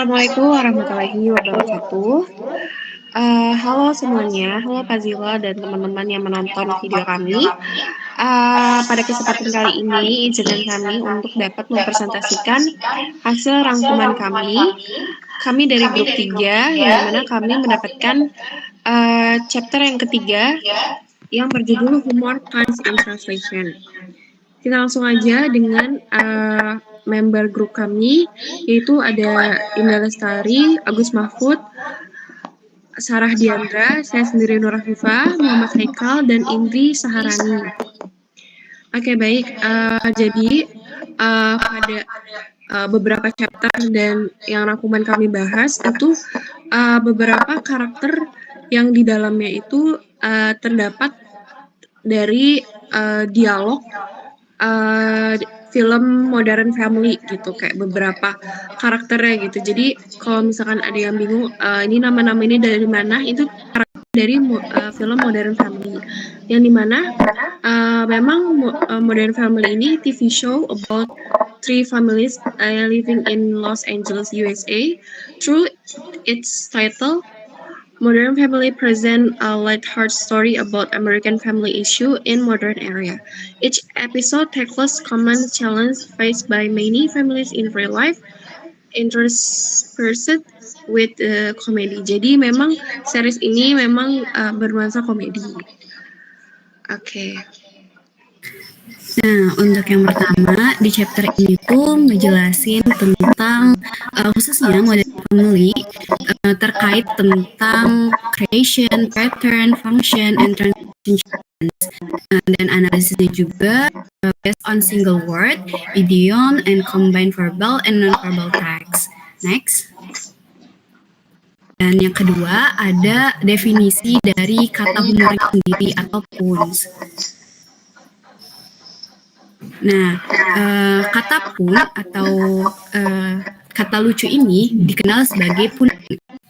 Assalamualaikum warahmatullahi wabarakatuh. Halo semuanya, halo Fazila dan teman-teman yang menonton video kami. Pada kesempatan kali ini, izinkan kami untuk dapat mempresentasikan hasil rangkuman kami. Kami dari grup 3, yang mana kami mendapatkan chapter yang ketiga yang berjudul Humor Puns in Translation. Kita langsung aja dengan member grup kami, yaitu ada Indah Lestari, Agus Mahfud, Sarah Diandra, saya sendiri Nur Afifah, Muhammad Haikal, dan Indri Saharani. Oke, baik. Jadi pada beberapa chapter dan yang rangkuman kami bahas itu beberapa karakter yang di dalamnya itu terdapat dari dialog film Modern Family gitu, kayak beberapa karakternya gitu. Jadi kalau misalkan ada yang bingung ini nama-nama ini dari mana, itu karakter dari film Modern Family, yang dimana memang Modern Family ini TV show about three families living in Los Angeles, USA. Through its title, Modern Family present a lighthearted story about American family issue in modern era. Each episode tackles common challenges faced by many families in real life, interspersed with comedy. Jadi memang series ini memang bernuansa komedi. Oke. Nah, untuk yang pertama di chapter ini tuh ngejelasin tentang khususnya modern family terkait tentang creation, pattern, function, and transition. Dan analisisnya juga based on single word, idiom, and combined verbal and non-verbal tags. Next. Dan yang kedua ada definisi dari kata humor sendiri atau puns. Nah, kata pun atau kata lucu ini dikenal sebagai pun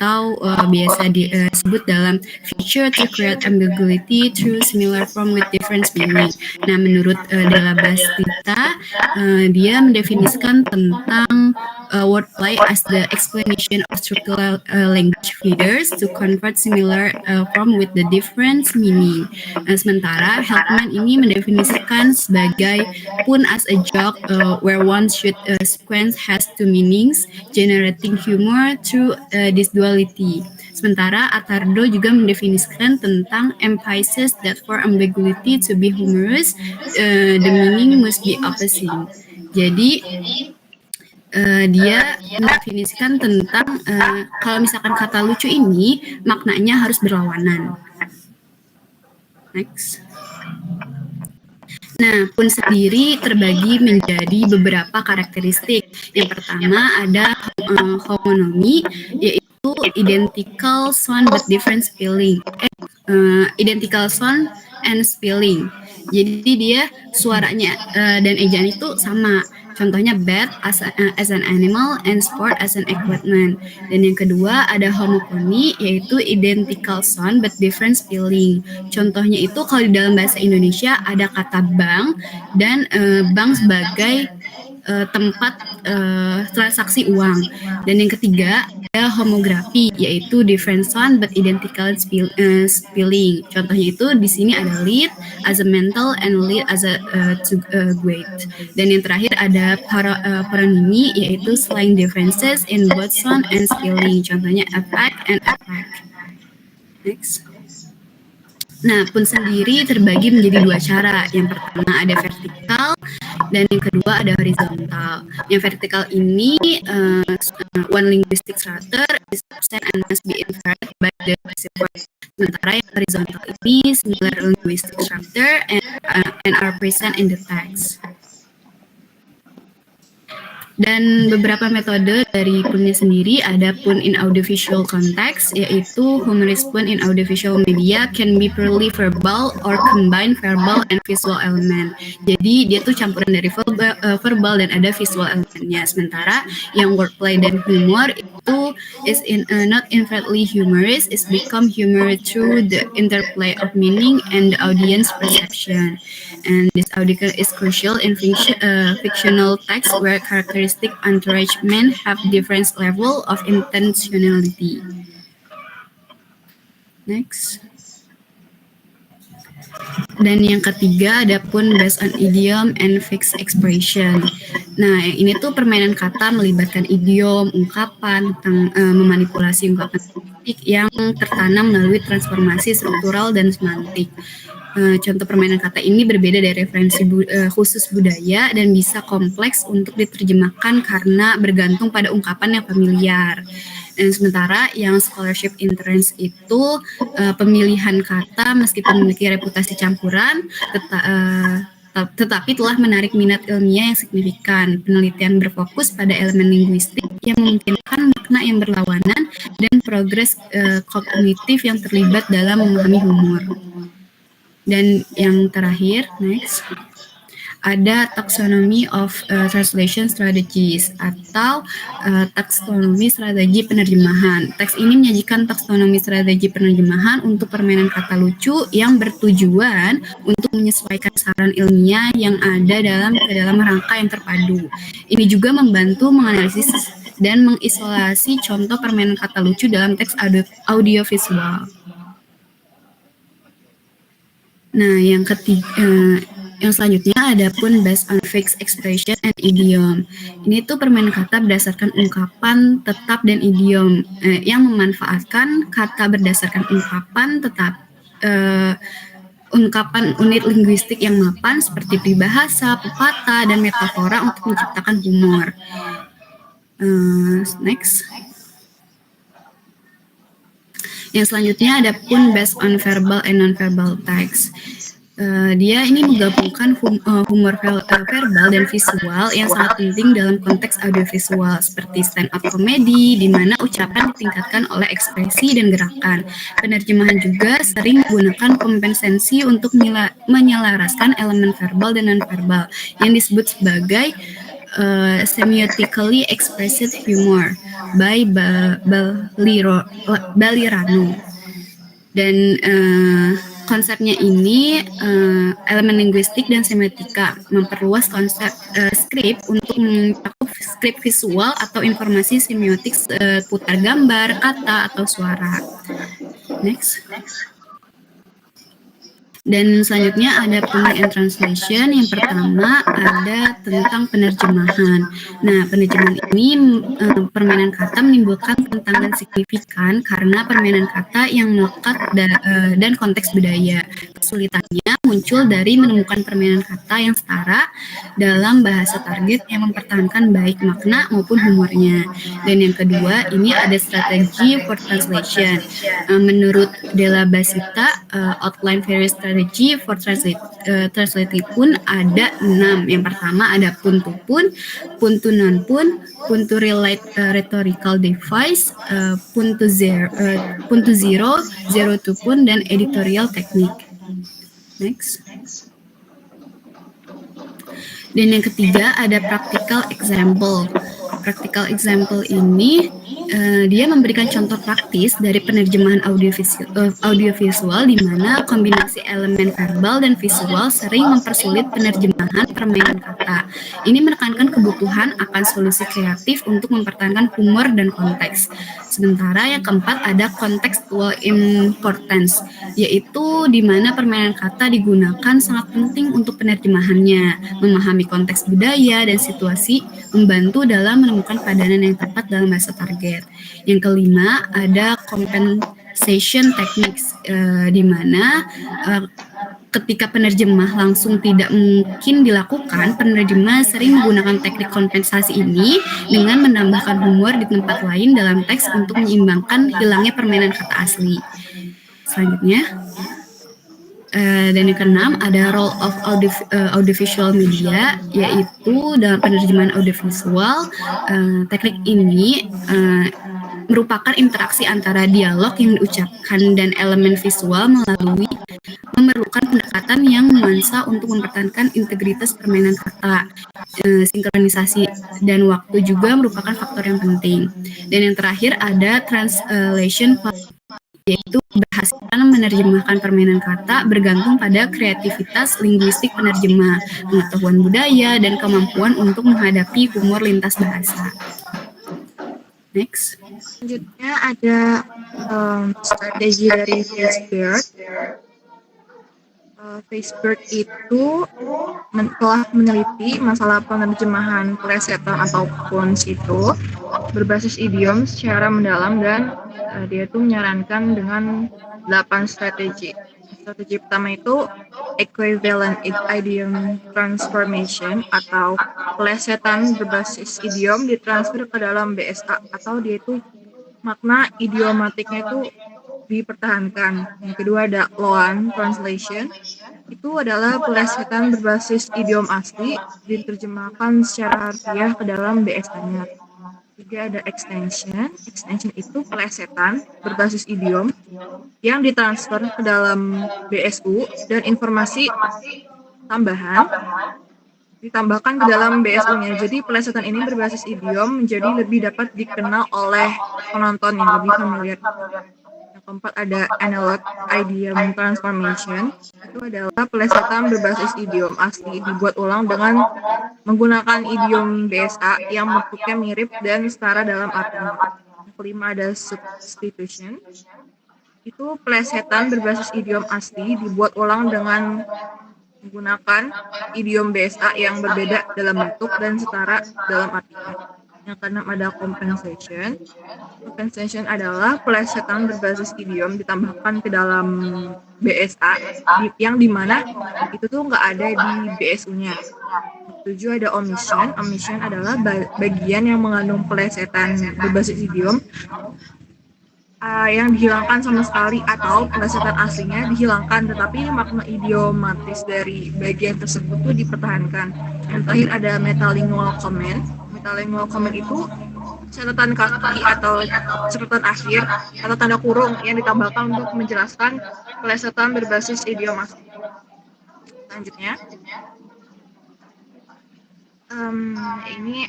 atau biasa disebut dalam feature to create ambiguity through similar form with different meaning. Nah, menurut Della Bastida, dia mendefinisikan tentang wordplay as the explanation of structural language feeders to convert similar form with the different meaning. Sementara Helpman ini mendefinisikan sebagai pun as a joke where one should sequence has two meanings, generating humor through this duality. Sementara Attardo juga mendefinisikan tentang emphasis that for ambiguity to be humorous, the meaning must be opposing. Jadi dia mendefinisikan tentang kalau misalkan kata lucu ini maknanya harus berlawanan. Next. Nah, pun sendiri terbagi menjadi beberapa karakteristik. Yang pertama ada homonomi, yaitu identical sound but different spelling. Identical sound and spelling. Jadi dia suaranya dan ejaan itu sama. Contohnya bat as an animal and sport as an equipment. Dan yang kedua ada homophony, yaitu identical sound but different spelling. Contohnya itu kalau di dalam bahasa Indonesia ada kata bank dan bank sebagai tempat transaksi uang. Dan yang ketiga ada homografi, yaitu different sound but identical spelling. Contohnya itu di sini ada lead as a mental and lead as a to great. Dan yang terakhir ada paronymy, yaitu slang differences in both sound and spelling. Contohnya attack and attack. Next. Nah, pun sendiri terbagi menjadi dua cara. Yang pertama ada vertikal dan yang kedua ada horizontal. Yang vertikal ini one linguistic structure is absent and must be inferred by the passive voice. Sementara yang horizontal ini similar linguistic structure and are present in the text. Dan beberapa metode dari punnya sendiri ada pun in audiovisual context, yaitu humorous pun in audiovisual media can be purely verbal or combine verbal and visual element. Jadi dia tuh campuran dari verbal dan ada visual elementnya. Sementara yang wordplay dan humor itu itu is not inherently humorous, it's become humor through the interplay of meaning and the audience perception. And this audience is crucial in fictional text where characteristic encouragement have different level of intentionality. Next. Dan yang ketiga ada pun based on idiom and fixed expression. Nah, ini tuh permainan kata melibatkan idiom, ungkapan, tentang memanipulasi ungkapan politik yang tertanam melalui transformasi struktural dan semantik. Contoh permainan kata ini berbeda dari referensi khusus budaya dan bisa kompleks untuk diterjemahkan karena bergantung pada ungkapan yang familiar. Dan sementara yang scholarship entrance itu pemilihan kata meskipun memiliki reputasi campuran, tetapi telah menarik minat ilmiah yang signifikan. Penelitian berfokus pada elemen linguistik yang memungkinkan makna yang berlawanan dan progres kognitif yang terlibat dalam memahami humor. Dan yang terakhir, next, ada taxonomy of translation strategies atau taksonomi strategi penerjemahan. Teks ini menyajikan taksonomi strategi penerjemahan untuk permainan kata lucu yang bertujuan untuk menyesuaikan saran ilmiah yang ada dalam rangka yang terpadu. Ini juga membantu menganalisis dan mengisolasi contoh permainan kata lucu dalam teks audiovisual. Nah, yang ketiga. Yang selanjutnya ada pun based on fixed expression and idiom. Ini tuh permainan kata berdasarkan ungkapan tetap dan idiom yang memanfaatkan kata berdasarkan ungkapan tetap ungkapan unit linguistik yang mapan seperti peribahasa, pepatah, dan metafora untuk menciptakan humor. Next. Yang selanjutnya ada pun based on verbal and non-verbal text. Dia ini menggabungkan humor verbal dan visual yang sangat penting dalam konteks audiovisual seperti stand-up comedy di mana ucapan ditingkatkan oleh ekspresi dan gerakan. Penerjemahan juga sering menggunakan kompensasi untuk menyelaraskan elemen verbal dan non-verbal yang disebut sebagai semiotically expressive humor by Balirano. Dan konsepnya ini elemen linguistik dan semiotika memperluas konsep skrip untuk mencakup skrip visual atau informasi semiotik seputar gambar, kata, atau suara. Next. Dan selanjutnya ada pemilihan translation. Yang pertama ada tentang penerjemahan. Nah, penerjemahan ini permainan kata menimbulkan tantangan signifikan karena permainan kata yang melekat dan konteks budaya. Kesulitannya muncul dari menemukan permainan kata yang setara dalam bahasa target yang mempertahankan baik makna maupun humornya. Dan yang kedua, ini ada strategi for translation. Menurut Della Basita, outline various strategy for translating pun ada 6. Yang pertama ada puntu pun, puntu non pun, puntu relate rhetorical device, puntu zero, zero to pun, dan editorial technique. Next. Dan yang ketiga ada practical example. Practical example ini dia memberikan contoh praktis dari penerjemahan audiovisual di mana kombinasi elemen verbal dan visual sering mempersulit penerjemahan permainan kata. Ini menekankan kebutuhan akan solusi kreatif untuk mempertahankan humor dan konteks. Sementara yang keempat ada contextual importance, yaitu di mana permainan kata digunakan sangat penting untuk penerjemahannya, memahami konteks budaya dan situasi, membantu dalam menemukan padanan yang tepat dalam bahasa target. Yang kelima ada compensation techniques, di mana ketika penerjemah langsung tidak mungkin dilakukan, penerjemah sering menggunakan teknik kompensasi ini dengan menambahkan humor di tempat lain dalam teks untuk menyeimbangkan hilangnya permainan kata asli. Selanjutnya, dan yang keenam ada role of audiovisual media, yaitu dalam penerjemahan audiovisual teknik ini merupakan interaksi antara dialog yang diucapkan dan elemen visual memerlukan pendekatan yang nuansa untuk mempertahankan integritas permainan kata. Sinkronisasi dan waktu juga merupakan faktor yang penting. Dan yang terakhir ada translation, yaitu keberhasilan menerjemahkan permainan kata bergantung pada kreativitas linguistik penerjemah, pengetahuan budaya, dan kemampuan untuk menghadapi humor lintas bahasa. Next. Selanjutnya ada strategi dari Facebird. Facebird itu telah meneliti masalah penerjemahan plesetan atau puns itu berbasis idiom secara mendalam, dan dia itu menyarankan dengan 8 strategi. Strategi pertama itu equivalent idiom transformation atau plesetan berbasis idiom ditransfer ke dalam BSA, atau dia itu makna idiomatiknya itu dipertahankan. Yang kedua ada Loan translation. Itu adalah plesetan berbasis idiom asli diterjemahkan secara harfiah ke dalam BSA-nya. Tiga ada extension. Extension itu plesetan berbasis idiom yang ditransfer ke dalam BSU dan informasi tambahan ditambahkan ke dalam BSU-nya. Jadi plesetan ini berbasis idiom menjadi lebih dapat dikenal oleh penonton yang lebih familiar. Yang keempat ada analog idiom transformation. Itu adalah plesetan berbasis idiom asli dibuat ulang dengan menggunakan idiom BSA yang bentuknya mirip dan setara dalam artinya. Yang kelima ada substitution. Itu plesetan berbasis idiom asli dibuat ulang dengan menggunakan idiom BSA yang berbeda dalam bentuk dan setara dalam artinya. Yang keenam ada compensation. Compensation adalah plesetan berbasis idiom ditambahkan ke dalam BSA yang dimana itu tuh nggak ada di BSU-nya. Tujuh ada omission. Omission adalah bagian yang mengandung plesetan berbasis idiom yang dihilangkan sama sekali atau plesetan aslinya dihilangkan, tetapi makna idiomatis dari bagian tersebut tuh dipertahankan. Yang terakhir ada metalingual comment. Metalingual comment itu catatan kaki atau catatan akhir atau tanda kurung yang ditambahkan untuk menjelaskan plesetan berbasis idiom asli. Selanjutnya, ini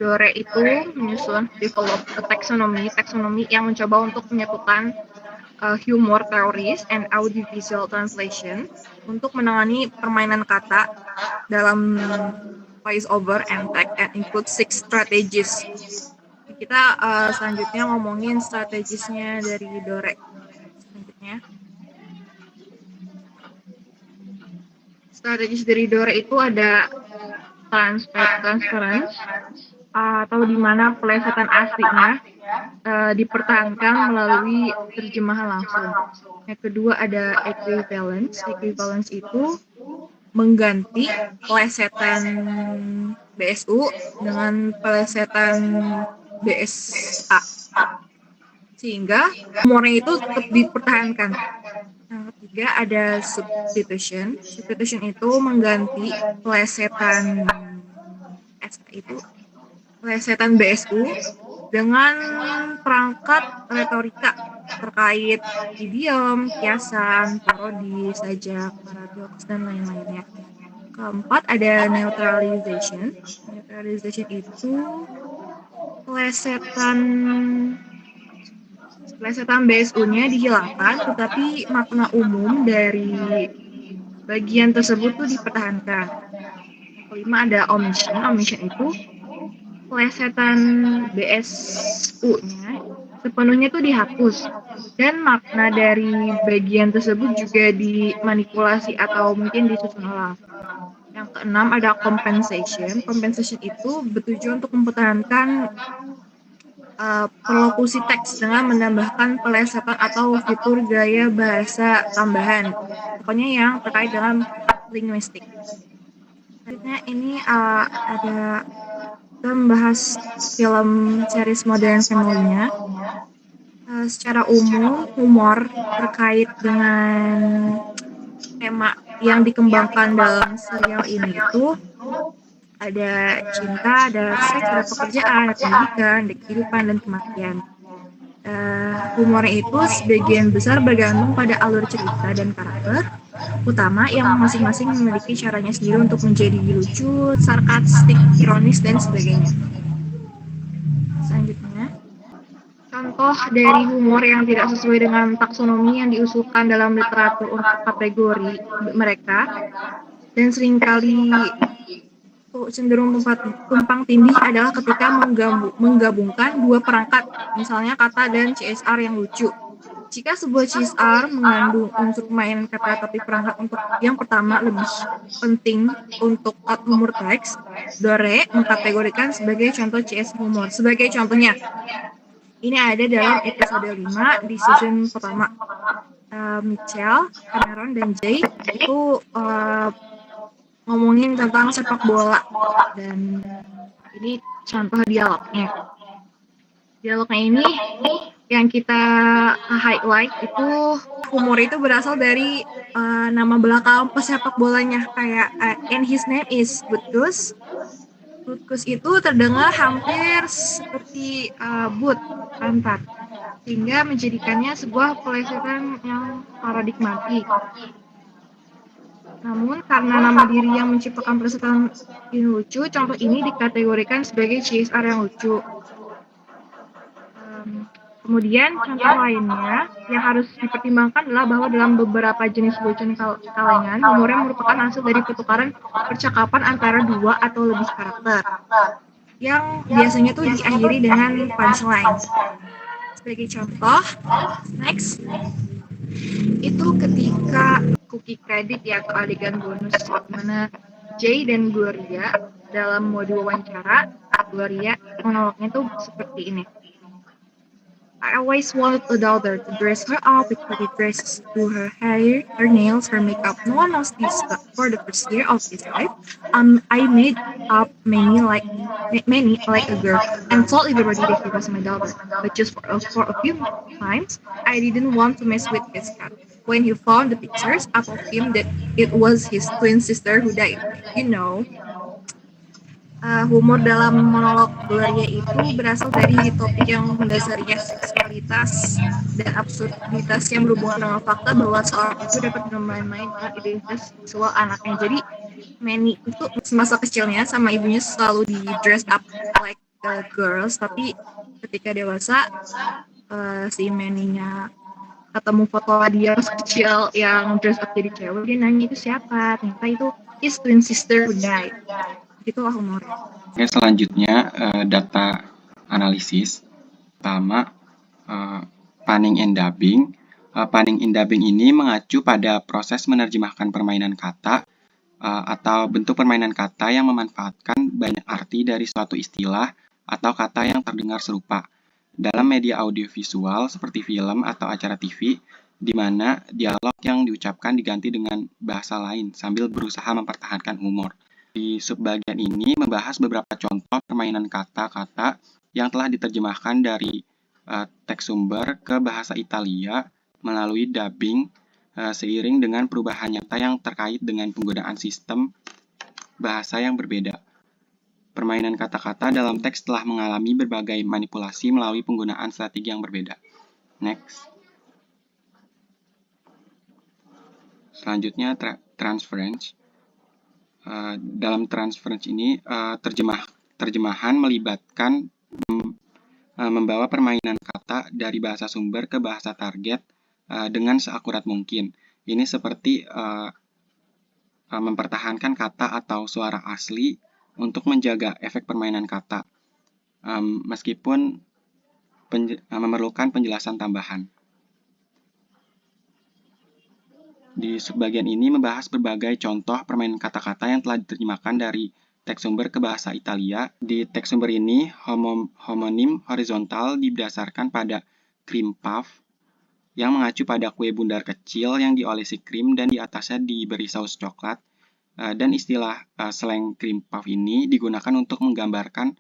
Dore itu menyusun develop taxonomy yang mencoba untuk menyatukan humor theories and audiovisual translation untuk menangani permainan kata dalam voice over and text, and include 6 strategies. Kita selanjutnya ngomongin strategisnya dari Dore. Selanjutnya, strategis dari Dore itu ada transference atau di mana plesetan aslinya dipertahankan melalui terjemahan langsung. Yang kedua ada equivalence. Equivalence itu mengganti plesetan BSU dengan plesetan BSA sehingga humornya itu tetap dipertahankan. Yang ketiga ada substitution. Substitution itu mengganti plesetan plesetan BSU dengan perangkat retorika terkait idiom, kiasan, parodi, sajak, paradoks, dan lain-lainnya. Keempat ada neutralization. Neutralization itu plesetan BSU-nya dihilangkan, tetapi makna umum dari bagian tersebut tuh dipertahankan. Yang kelima ada omission. Omission itu plesetan BSU-nya sepenuhnya tuh dihapus dan makna dari bagian tersebut juga dimanipulasi atau mungkin disusun ulang. Yang keenam ada compensation. Compensation itu bertujuan untuk mempertahankan perlokusi teks dengan menambahkan plesetan atau fitur gaya bahasa tambahan. Pokoknya yang terkait dengan linguistik. Selanjutnya ini ada kita membahas film series Modern Family-nya. Secara umum, humor terkait dengan tema yang dikembangkan dalam serial ini itu ada cinta, ada seks, ada pekerjaan, ada pendidikan, ada kehidupan, dan kematian. Humornya itu sebagian besar bergantung pada alur cerita dan karakter utama yang masing-masing memiliki caranya sendiri untuk menjadi lucu, sarkastik, ironis, dan sebagainya. Selanjutnya, contoh dari humor yang tidak sesuai dengan taksonomi yang diusulkan dalam literatur untuk kategori mereka dan seringkali cenderung tumpang tindih adalah ketika menggabungkan dua perangkat, misalnya kata dan CSR yang lucu. Jika sebuah CSR mengandung unsur permainan kata tapi perangkat untuk yang pertama lebih penting untuk humor teks, Dore mengkategorikan sebagai contoh CS humor. Sebagai contohnya, ini ada dalam episode 5 di season pertama. Mitchell, Cameron, dan Jay itu ngomongin tentang sepak bola. Dan ini contoh dialognya. Dialognya ini yang kita highlight itu humor itu berasal dari nama belakang pesepak bolanya kayak and his name is Butkus. Butkus itu terdengar hampir seperti boot pantat, sehingga menjadikannya sebuah pelesetan yang paradigmatik. Namun karena nama diri yang menciptakan pelesetan ini lucu, contoh ini dikategorikan sebagai CSR yang lucu. Kemudian contoh lainnya yang harus dipertimbangkan adalah bahwa dalam beberapa jenis lucu kalengan, humornya merupakan hasil dari pertukaran percakapan antara dua atau lebih karakter yang biasanya tuh diakhiri dengan punchline. Sebagai contoh, next, itu ketika cookie credit ya atau adegan bonus di mana Jay dan Gloria dalam mode wawancara, Gloria monolognya tuh seperti ini. I always wanted a daughter to dress her up with pretty dresses, do her hair, her nails, her makeup. No one knows this, but for the first year of his life, I made up many like a girl and told everybody that he was my daughter. But just for a few times, I didn't want to mess with his cat. When he found the pictures, I told him that it was his twin sister who died. You know. Humor dalam monolog Gloria itu berasal dari topik yang mendasarinya seksualitas dan absurditas yang berhubungan dengan fakta bahwa seorang itu dapat bermain-main dengan identitas seksual anaknya. Jadi Manny itu semasa kecilnya sama ibunya selalu di dress up like girls, tapi ketika dewasa si Manny-nya ketemu foto dia kecil yang dress up jadi cewek, dia nanya itu siapa, ternyata itu his twin sister who died. Itulah humornya. Oke, selanjutnya data analisis. Pertama, panning and dubbing. Panning and dubbing ini mengacu pada proses menerjemahkan permainan kata atau bentuk permainan kata yang memanfaatkan banyak arti dari suatu istilah atau kata yang terdengar serupa dalam media audiovisual seperti film atau acara TV, di mana dialog yang diucapkan diganti dengan bahasa lain sambil berusaha mempertahankan humor. Di subbagian ini membahas beberapa contoh permainan kata-kata yang telah diterjemahkan dari teks sumber ke bahasa Italia melalui dubbing seiring dengan perubahan nyata yang terkait dengan penggunaan sistem bahasa yang berbeda. Permainan kata-kata dalam teks telah mengalami berbagai manipulasi melalui penggunaan strategi yang berbeda. Next. Selanjutnya transference. Dalam transference ini terjemahan melibatkan membawa permainan kata dari bahasa sumber ke bahasa target dengan seakurat mungkin. Ini seperti mempertahankan kata atau suara asli untuk menjaga efek permainan kata, meskipun memerlukan penjelasan tambahan. Di subbagian ini membahas berbagai contoh permainan kata-kata yang telah diterjemahkan dari teks sumber ke bahasa Italia. Di teks sumber ini, homonim horizontal didasarkan pada cream puff yang mengacu pada kue bundar kecil yang diolesi krim dan di atasnya diberi saus coklat. Dan istilah slang cream puff ini digunakan untuk menggambarkan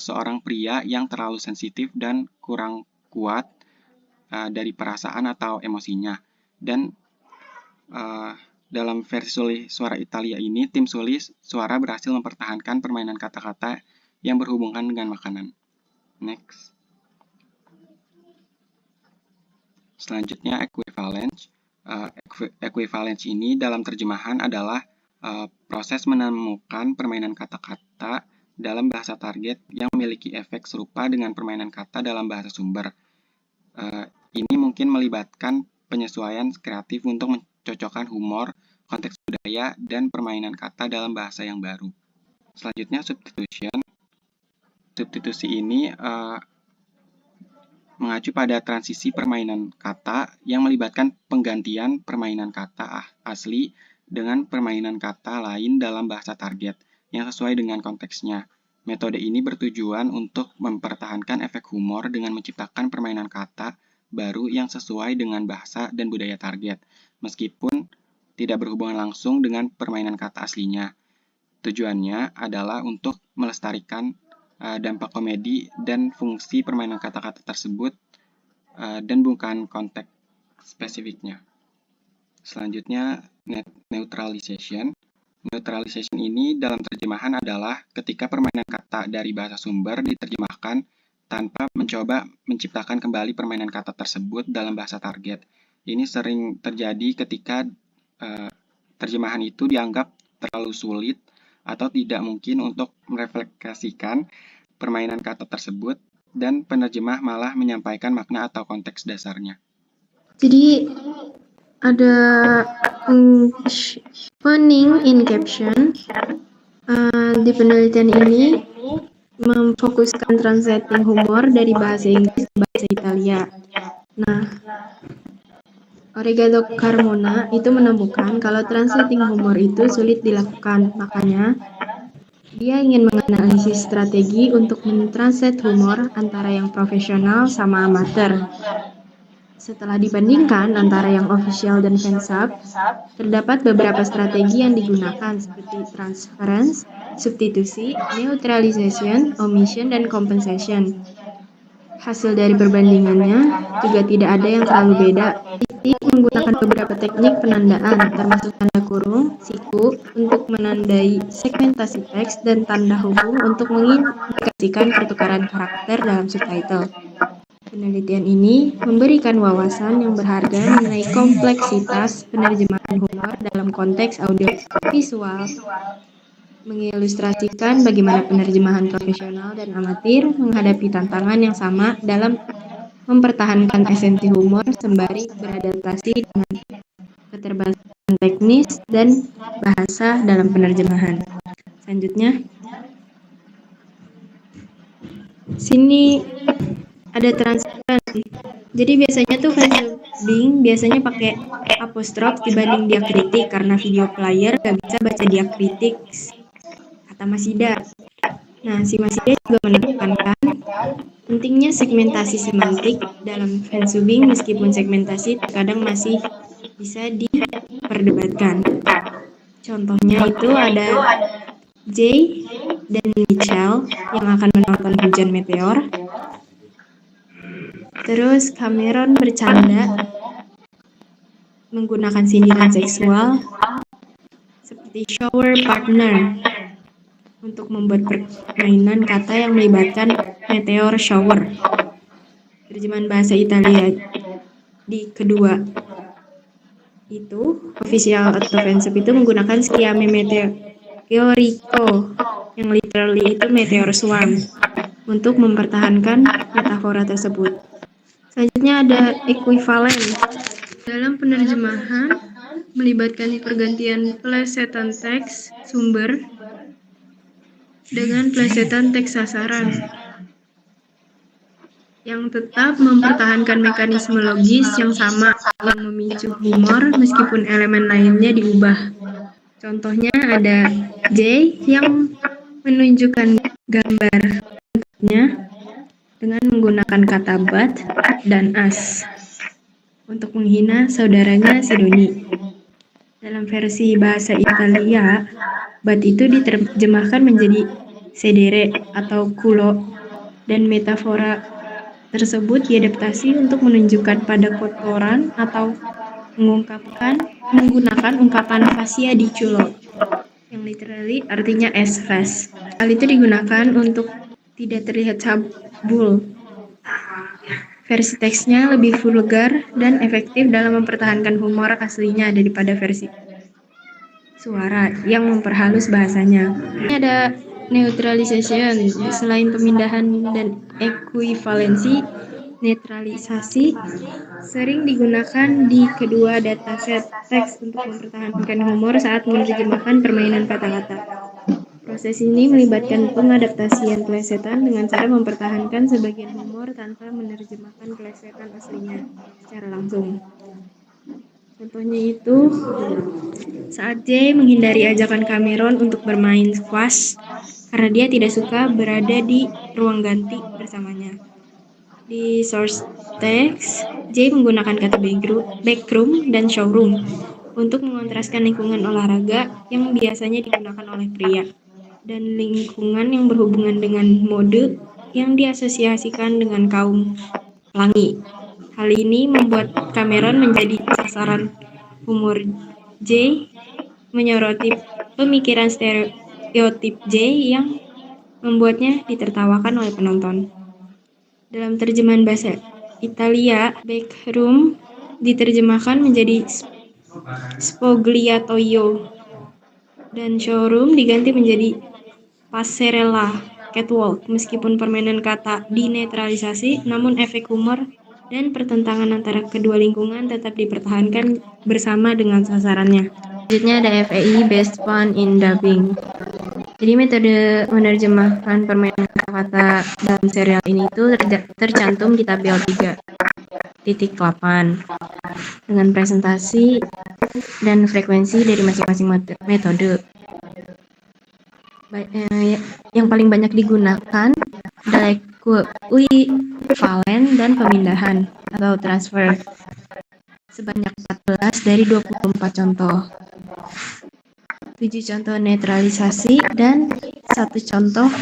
seorang pria yang terlalu sensitif dan kurang kuat dari perasaan atau emosinya. Dan dalam versi suara Italia ini, tim sulis suara berhasil mempertahankan permainan kata-kata yang berhubungan dengan makanan. Next. Selanjutnya equivalence. Equivalence ini dalam terjemahan adalah proses menemukan permainan kata-kata dalam bahasa target yang memiliki efek serupa dengan permainan kata dalam bahasa sumber. Ini mungkin melibatkan penyesuaian kreatif untuk mencocokkan humor, konteks budaya, dan permainan kata dalam bahasa yang baru. Selanjutnya substitution. Substitusi ini mengacu pada transisi permainan kata yang melibatkan penggantian permainan kata asli dengan permainan kata lain dalam bahasa target yang sesuai dengan konteksnya. Metode ini bertujuan untuk mempertahankan efek humor dengan menciptakan permainan kata baru yang sesuai dengan bahasa dan budaya target, meskipun tidak berhubungan langsung dengan permainan kata aslinya. Tujuannya adalah untuk melestarikan dampak komedi dan fungsi permainan kata-kata tersebut dan bukan konteks spesifiknya. Selanjutnya, neutralization. Neutralization ini dalam terjemahan adalah ketika permainan kata dari bahasa sumber diterjemahkan tanpa mencoba menciptakan kembali permainan kata tersebut dalam bahasa target. Ini sering terjadi ketika terjemahan itu dianggap terlalu sulit atau tidak mungkin untuk merefleksikan permainan kata tersebut, dan penerjemah malah menyampaikan makna atau konteks dasarnya. Jadi ada opening in caption. Di penelitian ini memfokuskan translating humor dari bahasa Inggris ke bahasa Italia. Nah, Oregano Carmona itu menemukan kalau translating humor itu sulit dilakukan, makanya dia ingin menganalisis strategi untuk mentranslate humor antara yang profesional sama amatir. Setelah dibandingkan antara yang official dan fansub, terdapat beberapa strategi yang digunakan seperti transference, substitusi, neutralization, omission, dan compensation. Hasil dari perbandingannya juga tidak ada yang terlalu beda. Titik menggunakan beberapa teknik penandaan, termasuk tanda kurung, siku, untuk menandai segmentasi teks, dan tanda hubung untuk mengindikasikan pertukaran karakter dalam subtitle. Penelitian ini memberikan wawasan yang berharga mengenai kompleksitas penerjemahan humor dalam konteks audio visual, mengilustrasikan bagaimana penerjemahan profesional dan amatir menghadapi tantangan yang sama dalam mempertahankan esensi humor sembari beradaptasi dengan keterbatasan teknis dan bahasa dalam penerjemahan. Selanjutnya, sini ada transparansi. Jadi biasanya tuh fansubbing biasanya pakai apostrof dibanding diakritik karena video player gak bisa baca diakritik, kata Masida. Nah, si Masida juga menekankan pentingnya segmentasi semantik dalam fansubbing meskipun segmentasi terkadang masih bisa diperdebatkan. Contohnya itu ada Jay dan Michelle yang akan menonton hujan meteor. Terus Cameron bercanda menggunakan sindiran seksual seperti shower partner untuk membuat permainan kata yang melibatkan meteor shower. Terjemahan bahasa Italia di kedua itu, official atau fansub itu menggunakan sciame meteorico yang literally itu meteor swarm untuk mempertahankan metafora tersebut. Selanjutnya ada equivalent. Dalam penerjemahan melibatkan pergantian plesetan teks sumber dengan plesetan teks sasaran yang tetap mempertahankan mekanisme logis yang sama yang memicu humor meskipun elemen lainnya diubah. Contohnya ada J yang menunjukkan gambar dengan menggunakan kata but dan as untuk menghina saudaranya si Doni. Dalam versi bahasa Italia, but itu diterjemahkan menjadi sedere atau culo, dan metafora tersebut diadaptasi untuk menunjukkan pada kotoran atau menggunakan ungkapan fascia di culo yang literally artinya as fast. Hal itu digunakan untuk tidak terlihat cabul. Versi teksnya lebih vulgar dan efektif dalam mempertahankan humor aslinya daripada versi suara yang memperhalus bahasanya. Ini ada neutralization. Selain pemindahan dan ekuivalensi, netralisasi sering digunakan di kedua dataset teks untuk mempertahankan humor saat menerjemahkan permainan kata-kata. Proses ini melibatkan pengadaptasian plesetan dengan cara mempertahankan sebagian humor tanpa menerjemahkan plesetan aslinya secara langsung. Contohnya itu, saat Jay menghindari ajakan Cameron untuk bermain squash karena dia tidak suka berada di ruang ganti bersamanya. Di source text, Jay menggunakan kata backroom dan showroom untuk mengontraskan lingkungan olahraga yang biasanya digunakan oleh pria dan lingkungan yang berhubungan dengan mode yang diasosiasikan dengan kaum pelangi. Hal ini membuat Cameron menjadi sasaran humor Jay, menyoroti pemikiran stereotip Jay yang membuatnya ditertawakan oleh penonton. Dalam terjemahan bahasa Italia, backroom diterjemahkan menjadi spogliatoio dan showroom diganti menjadi passerella, catwalk. Meskipun permainan kata dinetralisasi, namun efek humor dan pertentangan antara kedua lingkungan tetap dipertahankan bersama dengan sasarannya. Selanjutnya ada FEI Based Fun in Dubbing. Jadi metode menerjemahkan permainan kata-kata dalam serial ini itu tercantum di tabel 3.8 dengan presentasi dan frekuensi dari masing-masing metode. Yang paling banyak digunakan adalah ekuivalen dan pemindahan atau transfer sebanyak 14 dari 24 contoh, 7 contoh netralisasi, dan 1 contoh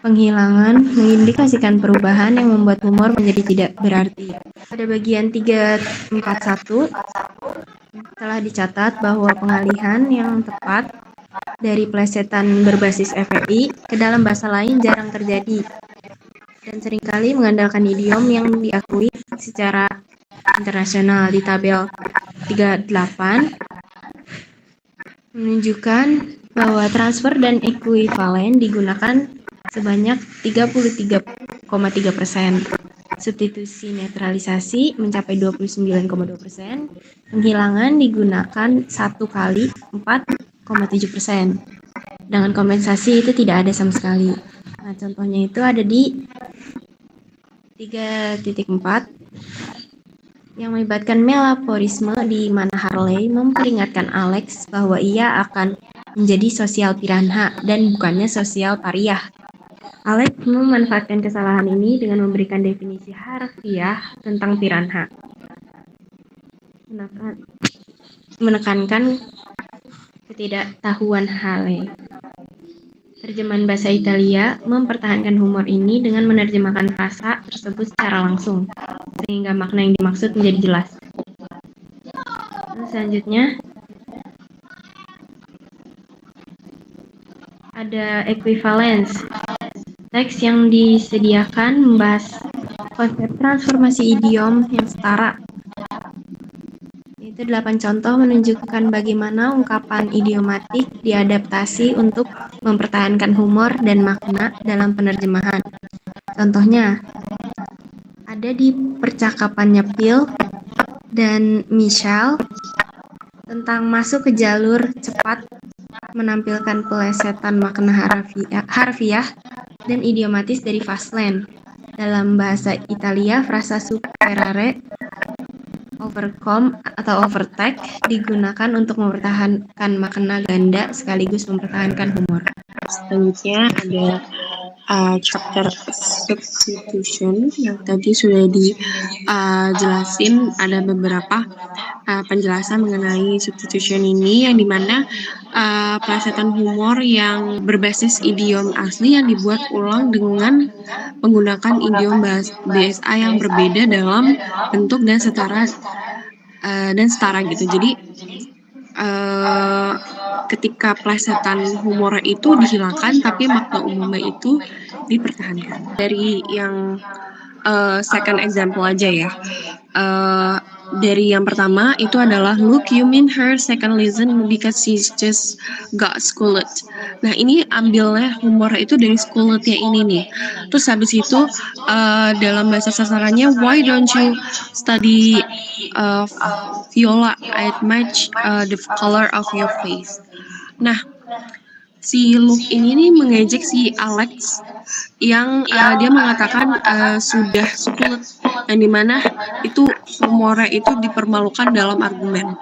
penghilangan mengindikasikan perubahan yang membuat humor menjadi tidak berarti. Pada bagian 3.4.1 telah dicatat bahwa pengalihan yang tepat dari plesetan berbasis FEI ke dalam bahasa lain jarang terjadi dan seringkali mengandalkan idiom yang diakui secara internasional. Di tabel 38 menunjukkan bahwa transfer dan ekuivalen digunakan sebanyak 33,3%. Substitusi netralisasi mencapai 29,2%. Penghilangan digunakan 1 kali 4,7%. Dengan kompensasi itu tidak ada sama sekali. Nah, contohnya itu ada di 3.4 yang melibatkan melaporisme di mana Harley memperingatkan Alex bahwa ia akan menjadi sosial piranha dan bukannya sosial pariah. Alex memanfaatkan kesalahan ini dengan memberikan definisi harfiah tentang piranha, menekankan ketidaktahuan Harley. Terjemahan bahasa Italia mempertahankan humor ini dengan menerjemahkan frasa tersebut secara langsung, sehingga makna yang dimaksud menjadi jelas. Selanjutnya, ada equivalence. Teks yang disediakan membahas konsep transformasi idiom yang setara. Itu 8 contoh menunjukkan bagaimana ungkapan idiomatik diadaptasi untuk mempertahankan humor dan makna dalam penerjemahan. Contohnya, ada di percakapannya Phil dan Michelle tentang masuk ke jalur cepat menampilkan pelesetan makna harfiah dan idiomatis dari Fastlane. Dalam bahasa Italia, frasa superare, overcome atau overtake digunakan untuk mempertahankan makna ganda sekaligus mempertahankan humor. Selanjutnya ada chapter substitution yang tadi sudah dijelasin. Ada beberapa penjelasan mengenai substitution ini yang dimana pelesetan humor yang berbasis idiom asli yang dibuat ulang dengan menggunakan idiom BSA yang berbeda dalam bentuk dan setara gitu. Jadi ketika plesetan humor itu dihilangkan tapi makna umumnya itu dipertahankan. Dari yang second example aja ya. Dari yang pertama itu adalah look, you mean her second listen because she's just got schooled. Nah ini ambilnya humor itu dari schoolednya ini nih. Terus habis itu dalam bahasa sasarannya, why don't you study Viola? I'd match the color of your face. Nah si Luke ini nih mengejek si Alex yang dia mengatakan sudah schooled, yang dimana itu humornya itu dipermalukan dalam argumen.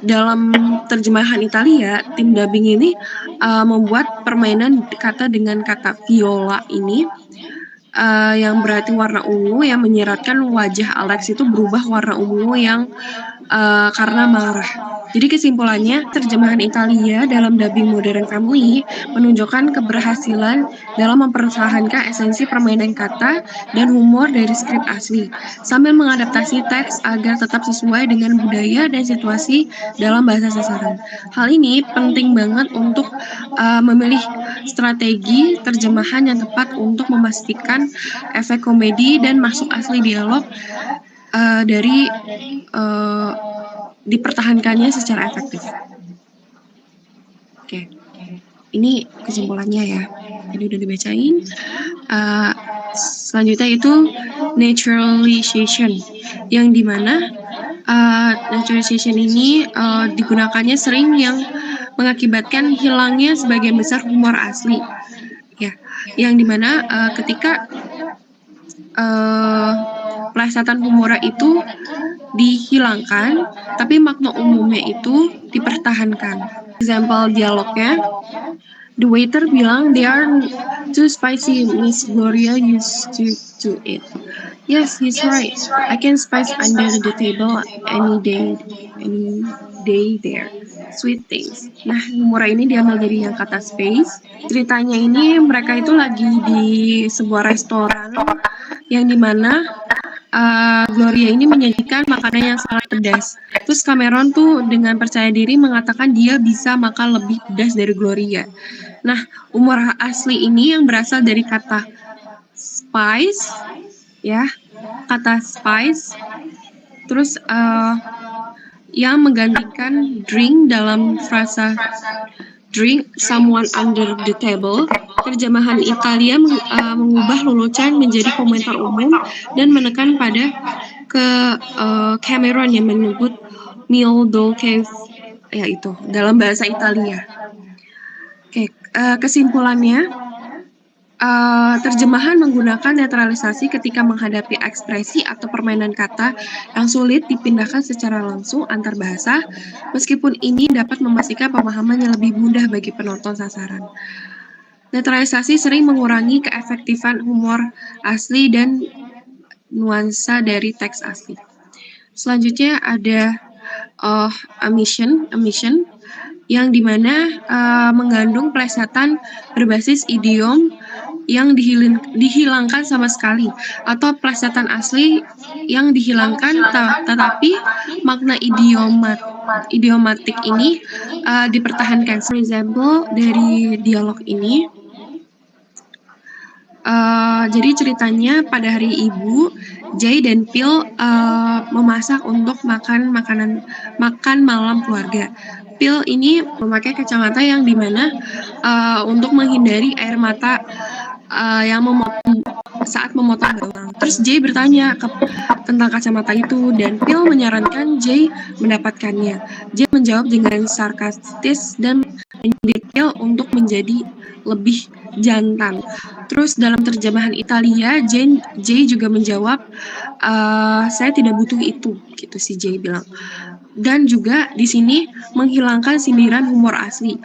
Dalam terjemahan Italia, tim dubbing ini membuat permainan kata dengan kata viola ini yang berarti warna ungu yang menyiratkan wajah Alex itu berubah warna ungu yang karena marah. Jadi kesimpulannya, terjemahan Italia dalam dubbing Modern Family menunjukkan keberhasilan dalam mempertahankan esensi permainan kata dan humor dari skrip asli, sambil mengadaptasi teks agar tetap sesuai dengan budaya dan situasi dalam bahasa sasaran. Hal ini penting banget untuk memilih strategi terjemahan yang tepat untuk memastikan efek komedi dan masuk asli dialog dari dipertahankannya secara efektif. Oke, ini kesimpulannya ya. Jadi udah dibacain. Selanjutnya itu naturalization, yang dimana naturalization ini digunakannya sering yang mengakibatkan hilangnya sebagian besar humor asli. Ya, yang dimana ketika plesetan humor itu dihilangkan, tapi makna umumnya itu dipertahankan. Example dialognya, the waiter bilang, they are too spicy, Miss Gloria used to it. Yes, he's right. I can spice under the table any day there. Sweet things. Nah, humor ini diambil dari yang kata space. Ceritanya ini mereka itu lagi di sebuah restoran yang dimana Gloria ini menyajikan makanan yang sangat pedas. Terus Cameron tuh dengan percaya diri mengatakan dia bisa makan lebih pedas dari Gloria. Nah, humor asli ini yang berasal dari kata spice, ya, kata spice. Terus yang menggantikan drink dalam frasa drink someone under the table. Terjemahan Italia mengubah lelucon menjadi komentar umum dan menekan pada Cameron yang menyebut meal dolce, ya itu dalam bahasa Italia. Oke, kesimpulannya, terjemahan menggunakan netralisasi ketika menghadapi ekspresi atau permainan kata yang sulit dipindahkan secara langsung antar bahasa, meskipun ini dapat memastikan pemahaman yang lebih mudah bagi penonton sasaran. Netralisasi sering mengurangi keefektifan humor asli dan nuansa dari teks asli. Selanjutnya ada omission, yang dimana mengandung plesetan berbasis idiom yang dihilangkan sama sekali, atau plesetan asli yang dihilangkan tetapi makna idiomatik ini dipertahankan. For example, dari dialog ini, jadi ceritanya pada hari Ibu, Jay dan Phil memasak untuk makan malam keluarga. Phil ini memakai kacamata yang dimana untuk menghindari air mata yang saat memotong bawang. Terus Jay bertanya tentang kacamata itu dan Phil menyarankan Jay mendapatkannya. Jay menjawab dengan sarkastis dan menyindir Phil untuk menjadi lebih jantan. Terus dalam terjemahan Italia, Jay juga menjawab, saya tidak butuh itu, gitu si Jay bilang. Dan juga di sini menghilangkan sindiran humor asli.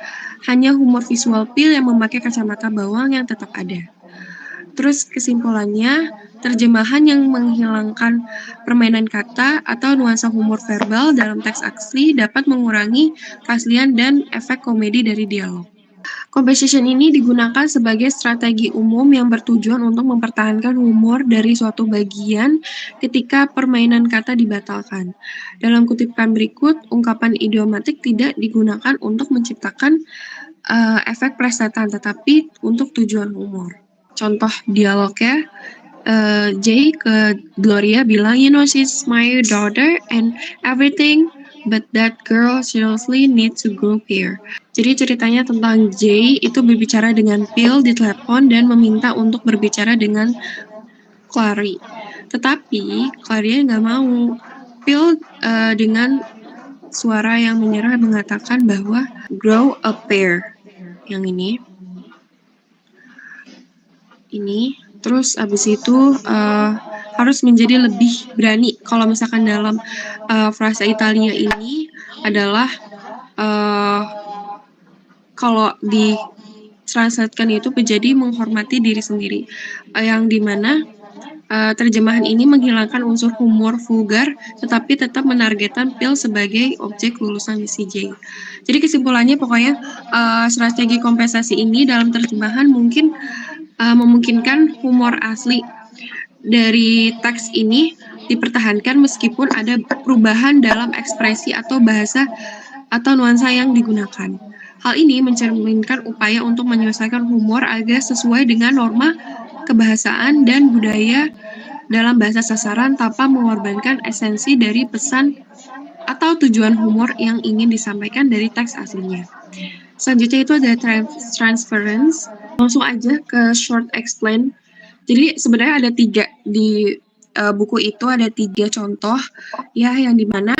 Hanya humor visual Phil yang memakai kacamata bawang yang tetap ada. Terus kesimpulannya, terjemahan yang menghilangkan permainan kata atau nuansa humor verbal dalam teks asli dapat mengurangi keaslian dan efek komedi dari dialog. Composition ini digunakan sebagai strategi umum yang bertujuan untuk mempertahankan humor dari suatu bagian ketika permainan kata dibatalkan. Dalam kutipan berikut, ungkapan idiomatik tidak digunakan untuk menciptakan efek plesetan, tetapi untuk tujuan humor. Contoh dialognya, Jay ke Gloria bilang, you know, she's my daughter and everything, but that girl seriously needs to grow here. Jadi ceritanya tentang Jay itu berbicara dengan Phil di telepon dan meminta untuk berbicara dengan Clary. Tetapi Clary nggak mau. Phil dengan suara yang menyerah mengatakan bahwa grow a pair. Yang ini. Terus abis itu harus menjadi lebih berani. Kalau misalkan dalam frasa Italia ini adalah kalau ditranslatekan itu menjadi menghormati diri sendiri. Yang dimana terjemahan ini menghilangkan unsur humor vulgar, tetapi tetap menargetkan Phil sebagai objek lulusan CJ. Jadi kesimpulannya pokoknya strategi kompensasi ini dalam terjemahan mungkin memungkinkan humor asli dari teks ini dipertahankan meskipun ada perubahan dalam ekspresi atau bahasa atau nuansa yang digunakan. Hal ini mencerminkan upaya untuk menyelesaikan humor agar sesuai dengan norma kebahasaan dan budaya dalam bahasa sasaran tanpa mengorbankan esensi dari pesan atau tujuan humor yang ingin disampaikan dari teks aslinya. Selanjutnya itu ada transference. Langsung aja ke short explain. Jadi sebenarnya ada 3 di buku itu, ada 3 contoh ya, yang dimana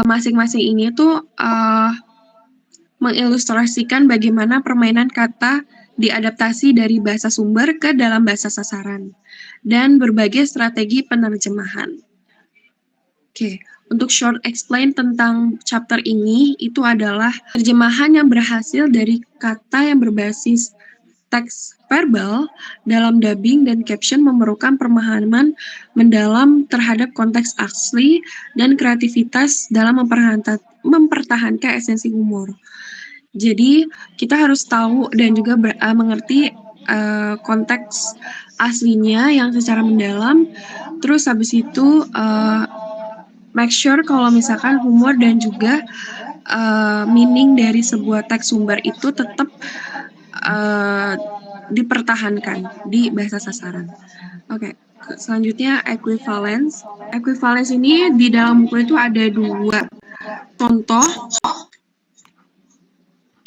masing-masing ini tuh mengilustrasikan bagaimana permainan kata diadaptasi dari bahasa sumber ke dalam bahasa sasaran dan berbagai strategi penerjemahan. Oke. Untuk short explain tentang chapter ini, itu adalah terjemahan yang berhasil dari kata yang berbasis teks verbal dalam dubbing dan caption memerlukan pemahaman mendalam terhadap konteks asli dan kreativitas dalam mempertahankan esensi humor. Jadi, kita harus tahu dan juga mengerti konteks aslinya yang secara mendalam. Terus habis itu make sure kalau misalkan humor dan juga meaning dari sebuah teks sumber itu tetap dipertahankan di bahasa sasaran. Oke, selanjutnya equivalence. Equivalence ini di dalam buku itu ada 2 contoh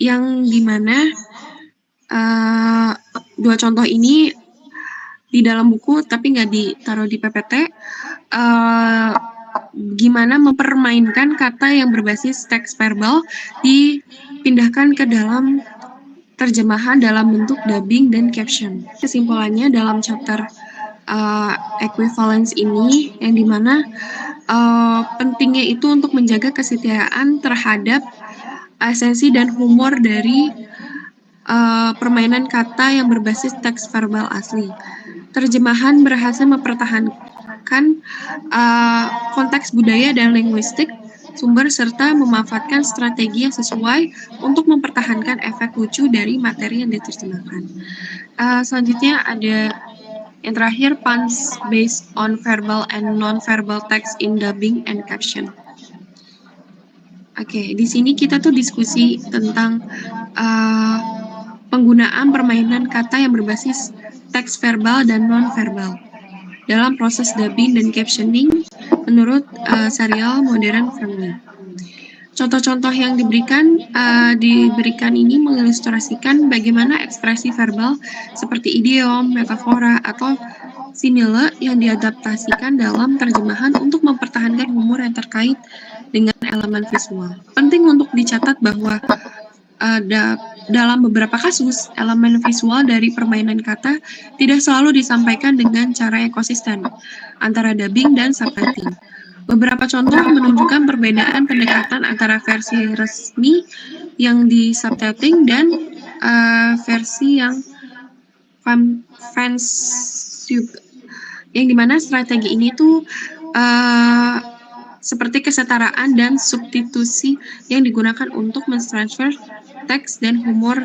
yang dimana 2 contoh ini di dalam buku tapi nggak ditaruh di PPT. Gimana mempermainkan kata yang berbasis teks verbal dipindahkan ke dalam terjemahan dalam bentuk dubbing dan caption. Kesimpulannya dalam chapter equivalence ini yang dimana pentingnya itu untuk menjaga kesetiaan terhadap esensi dan humor dari permainan kata yang berbasis teks verbal asli. Terjemahan berhasil mempertahankan konteks budaya dan linguistik sumber serta memanfaatkan strategi yang sesuai untuk mempertahankan efek lucu dari materi yang diterjemahkan. Selanjutnya ada yang terakhir, puns based on verbal and non-verbal text in dubbing and caption. Oke, di sini kita tuh diskusi tentang penggunaan permainan kata yang berbasis teks verbal dan non-verbal dalam proses dubbing dan captioning menurut serial modern family. Contoh-contoh yang diberikan ini mengilustrasikan bagaimana ekspresi verbal seperti idiom, metafora, atau simile yang diadaptasikan dalam terjemahan untuk mempertahankan humor yang terkait dengan elemen visual. Penting untuk dicatat bahwa dalam beberapa kasus, elemen visual dari permainan kata tidak selalu disampaikan dengan cara yang konsisten antara dubbing dan subtitling. Beberapa contoh menunjukkan perbedaan pendekatan antara versi resmi yang di subtitling dan versi yang fansub, yang dimana strategi ini tuh seperti kesetaraan dan substitusi yang digunakan untuk mentransfer teks dan humor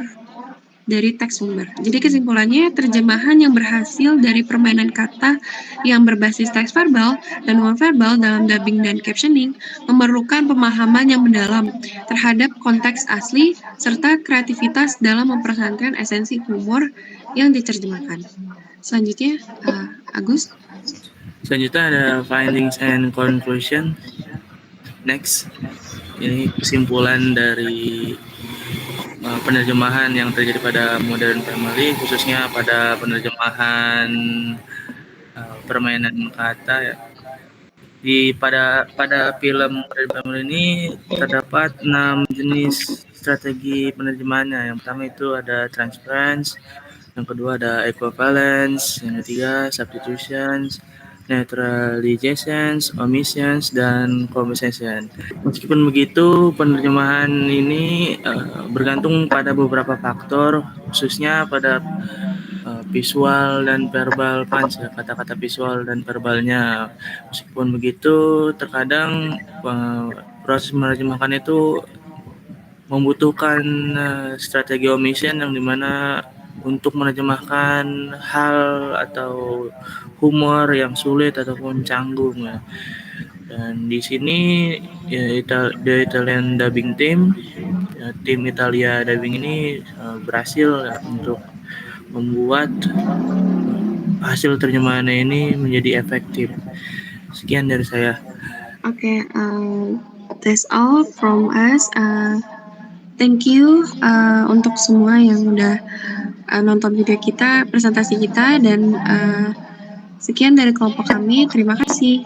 dari teks sumber. Jadi kesimpulannya, terjemahan yang berhasil dari permainan kata yang berbasis teks verbal dan non-verbal dalam dubbing dan captioning memerlukan pemahaman yang mendalam terhadap konteks asli serta kreativitas dalam mempertahankan esensi humor yang diterjemahkan. Selanjutnya Agus? Selanjutnya ada findings and conclusion. Next, ini kesimpulan dari penerjemahan yang terjadi pada Modern Family, khususnya pada penerjemahan permainan kata ya. Pada film Modern Family ini terdapat 6 jenis strategi penerjemahannya. Yang pertama itu ada transference, yang kedua ada equivalence, yang ketiga substitutions, neutralizations, omissions, dan compensation. Meskipun begitu, penerjemahan ini bergantung pada beberapa faktor, khususnya pada visual dan verbal punch, ya, kata-kata visual dan verbalnya. Meskipun begitu, terkadang proses menerjemahkan itu membutuhkan strategi omission yang dimana untuk menerjemahkan hal atau humor yang sulit ataupun canggung ya. Dan di sini ya, The Italian Dubbing Team, ya, tim Italia Dubbing ini berhasil ya, untuk membuat hasil terjemahannya ini menjadi efektif. Sekian dari saya. Okay, that's all from us. Thank you untuk semua yang udah nonton video kita, presentasi kita, dan sekian dari kelompok kami. Terima kasih.